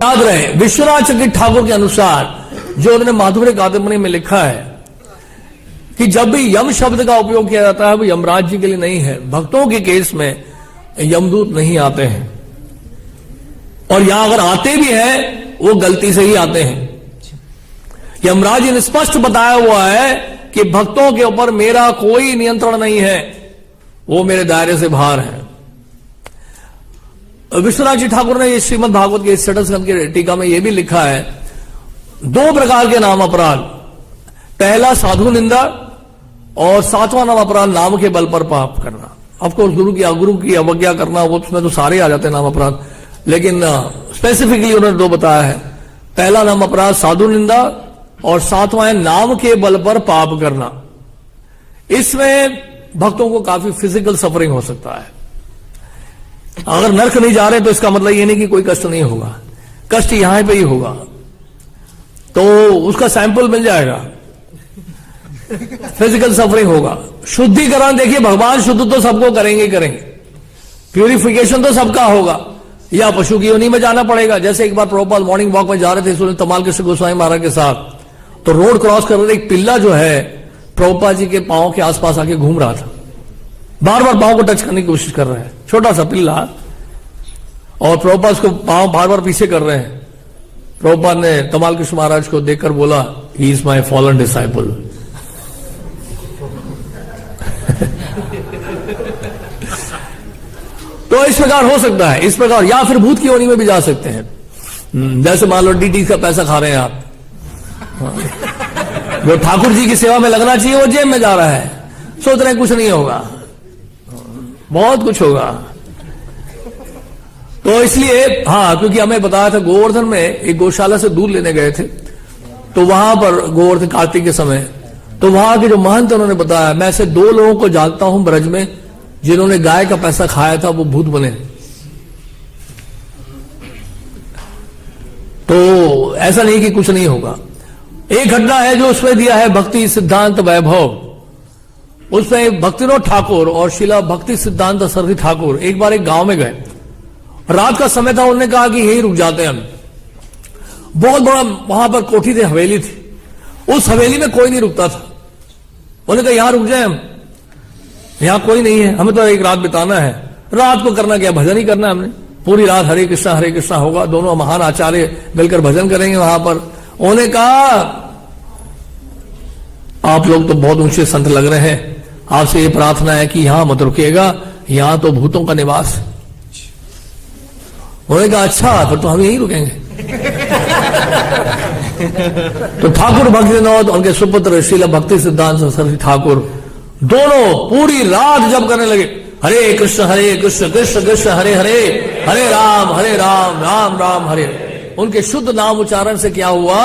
याद रहे, विश्वनाथ चकित ठाकुर के अनुसार जो उन्होंने माधुर्य कादंबरी में लिखा है कि जब भी यम शब्द का उपयोग किया जाता है वो यमराज जी के लिए नहीं है, भक्तों के केस में यमदूत नहीं आते हैं, और यहां अगर आते भी हैं वो गलती से ही आते हैं। यमराज जी ने स्पष्ट बताया हुआ है कि भक्तों के ऊपर मेरा कोई नियंत्रण नहीं है, वो मेरे दायरे से बाहर है। विश्वनाथ जी ठाकुर ने श्रीमद् भागवत के छठे स्कंद की टीका में यह भी लिखा है, दो प्रकार के नाम अपराध, पहला साधु निंदा और सातवां नाम अपराध नाम के बल पर पाप करना। ऑफकोर्स गुरु की अवज्ञा करना, वो उसमें तो सारे आ जाते हैं नाम अपराध, लेकिन स्पेसिफिकली उन्होंने दो बताया है, पहला नाम अपराध साधु निंदा और सातवां है नाम के बल पर पाप करना। इसमें भक्तों को काफी फिजिकल सफरिंग हो सकता है। अगर नरक नहीं जा रहे तो इसका मतलब ये नहीं कि कोई कष्ट नहीं होगा, कष्ट यहां पे ही होगा, तो उसका सैंपल मिल जाएगा। फिजिकल सफरिंग होगा। शुद्धिकरण देखिए, भगवान शुद्ध तो सबको करेंगे ही करेंगे, प्यूरिफिकेशन तो सबका होगा, या पशु की योनि में जाना पड़ेगा। जैसे एक बार प्रभुपाद मॉर्निंग वॉक में जा रहे थे तमाल कृष्ण गोस्वामी महाराज के साथ, तो रोड क्रॉस कर रहे एक पिल्ला जो है प्रभुपाद जी के पांव के आसपास आके घूम रहा था, बार बार पांव को टच करने की कोशिश कर रहा है, छोटा सा पिल्ला, और प्रभुपाद उसको पांव बार बार पीछे कर रहे हैं। प्रभुपाद ने तमाल कृष्ण महाराज को देखकर बोला, he is my fallen disciple. तो इस प्रकार हो सकता है, इस प्रकार, या फिर भूत की योनि में भी जा सकते हैं। जैसे मान लो डीटी का पैसा खा रहे हैं आप, जो ठाकुर जी की सेवा में लगना चाहिए वो जेब में जा रहा है, सोच रहे कुछ नहीं होगा, बहुत कुछ होगा। तो इसलिए हाँ, क्योंकि हमें बताया था गोवर्धन में एक गौशाला से दूध लेने गए थे, तो वहां पर गोवर्धन कार्तिक के समय, तो वहां के जो महंत उन्होंने बताया, मैं ऐसे दो लोगों को जानता हूं ब्रज में जिन्होंने गाय का पैसा खाया था, वो भूत बने। तो ऐसा नहीं कि कुछ नहीं होगा। एक घटना है जो उसमें दिया है भक्ति सिद्धांत वैभव, उसमें भक्तिनाथ ठाकुर और शिला भक्ति सिद्धांत सरस्वती ठाकुर एक बार एक गांव में गए, रात का समय था, उन्होंने कहा कि यही रुक जाते हैं हम। बहुत बड़ा वहां पर कोठी थी, हवेली थी, उस हवेली में कोई नहीं रुकता था। उन्होंने कहा यहां रुक जाए हम, यहां कोई नहीं है, हमें तो एक रात बिताना है। रात को करना क्या, भजन ही करना है हमने, पूरी रात हरे कृष्णा होगा, दोनों महान आचार्य मिलकर भजन करेंगे वहां पर। उन्होंने कहा आप लोग तो बहुत ऊंचे संत लग रहे हैं, आपसे ये प्रार्थना है कि यहां मत रुकिएगा, यहां तो भूतों का निवास है। उन्होंने कहा अच्छा, फिर तो हम यहीं रुकेंगे। तो ठाकुर भक्तिनाथ उनके सुपुत्र श्रील भक्ति सिद्धांत सरस्वती ठाकुर दोनों पूरी रात जप करने लगे, हरे कृष्ण कृष्ण कृष्ण हरे हरे, हरे राम राम राम हरे। उनके शुद्ध नाम उच्चारण से क्या हुआ,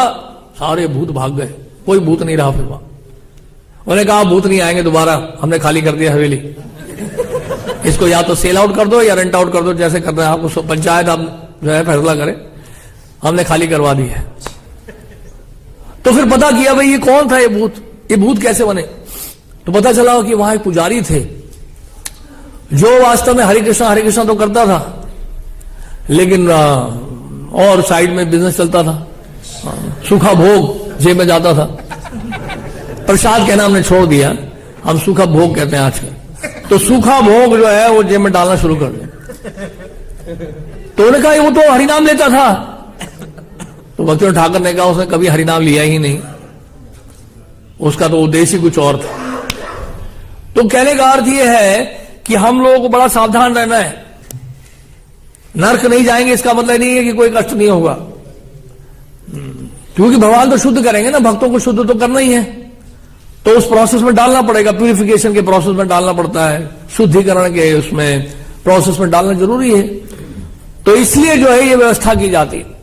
सारे भूत भाग गए, कोई भूत नहीं रहा फिर वहां। उन्होंने कहा भूत नहीं आएंगे दोबारा, हमने खाली कर दिया हवेली, इसको या तो सेल आउट कर दो या रेंट आउट कर दो, जैसे करना है आपको, पंचायत आप जो है फैसला करे, हमने खाली करवा दी है। तो फिर पता किया भाई ये कौन था, ये भूत कैसे बने। तो पता चला कि वहां एक पुजारी थे जो वास्तव में हरे कृष्णा तो करता था, लेकिन और साइड में बिजनेस चलता था, सूखा भोग जेब में जाता था। प्रसाद कहना हमने छोड़ दिया, हम सूखा भोग कहते हैं आजकल। तो सूखा भोग जो है वो जेब में डालना शुरू कर दिया। तो उन्होंने कहा वो तो हरिनाम लेता था। तो भक्तिनाथ ठाकुर ने कहा उसने कभी हरिनाम लिया ही नहीं, उसका तो उद्देश्य कुछ और था। तो कहने का अर्थ यह है कि हम लोगों को बड़ा सावधान रहना है। नरक नहीं जाएंगे इसका मतलब नहीं है कि कोई कष्ट नहीं होगा, क्योंकि भगवान तो शुद्ध करेंगे ना, भक्तों को शुद्ध तो करना ही है, तो उस प्रोसेस में डालना पड़ेगा, प्यूरिफिकेशन के प्रोसेस में डालना पड़ता है, शुद्धिकरण के उसमें प्रोसेस में डालना जरूरी है। तो इसलिए जो है ये व्यवस्था की जाती है।